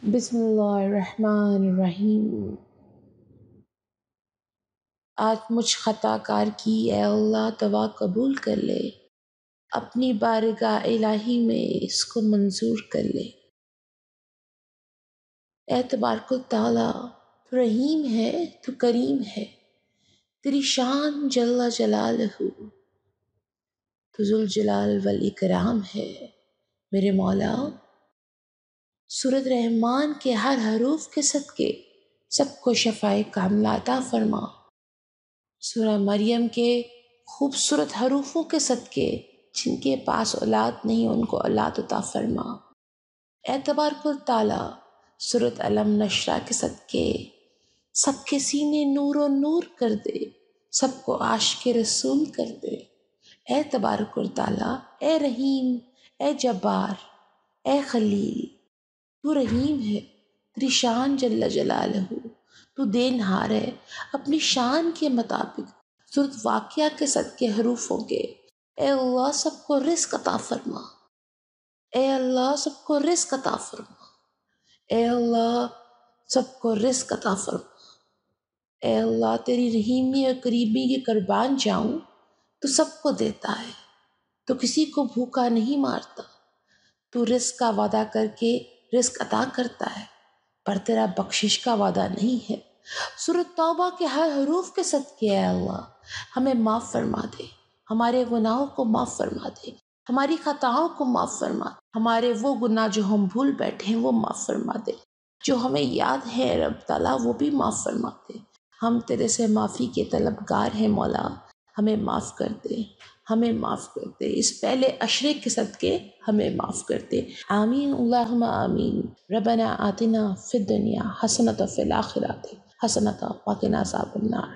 بسم اللہ الرحمن الرحیم۔ آج مجھ خطا کار کی اے اللہ دعا قبول کر لے، اپنی بارگاہ الہی میں اس کو منظور کر لے۔ اے تبارک و تعالی، تو رحیم ہے، تو کریم ہے، تیری شان جل جلالہ، تو ذوالجلال والاکرام ہے۔ میرے مولا، سورۃ رحمان کے ہر حروف کے صدقے سب کو شفائے کاملہ عطا فرما۔ سورہ مریم کے خوبصورت حروفوں کے صدقے جن کے پاس اولاد نہیں ان کو اولاد عطا فرما۔ اے تبارک و تعالی، سورۃ علم نشرہ کے صدقے سب کے سینے نور و نور کر دے، سب کو عاشق رسول کر دے۔ اے تبارک و تعالی، اے رحیم، اے جبار، اے خلیل، تو رحیم ہے، تیری شان جل جلالہ، تو دینہار ہے اپنی شان کے مطابق۔ سورۃ واقعہ کے صدقے حروفوں کے اے اللہ سب کو رزق عطا فرما، اے اللہ سب کو رزق عطا فرما، اے اللہ سب کو رزق عطا فرما۔ اے اللہ تیری رحیمی اور قریبی کی قربان جاؤں، تو سب کو دیتا ہے، تو کسی کو بھوکا نہیں مارتا، تو رزق کا وعدہ کر کے رزق عطا کرتا ہے، پر تیرا بخشش کا وعدہ نہیں ہے۔ سورۃ توبہ کے ہر حروف کے صدقے اے اللہ ہمیں معاف فرما دے، ہمارے گناہوں کو معاف فرما دے، ہماری خطاؤں کو معاف فرما دے، ہمارے وہ گناہ جو ہم بھول بیٹھے ہیں وہ معاف فرما دے، جو ہمیں یاد ہے رب تعالیٰ وہ بھی معاف فرما دے۔ ہم تیرے سے معافی کے طلبگار ہیں مولا، ہمیں معاف کر دے، ہمیں معاف کر دے، اس پہلے عشرے کے صدقے ہمیں معاف کر دے۔ آمین اللہم آمین۔ ربنا آتنا فی الدنیا حسنۃ وفی الآخرۃ حسنۃ وقنا عذاب النار۔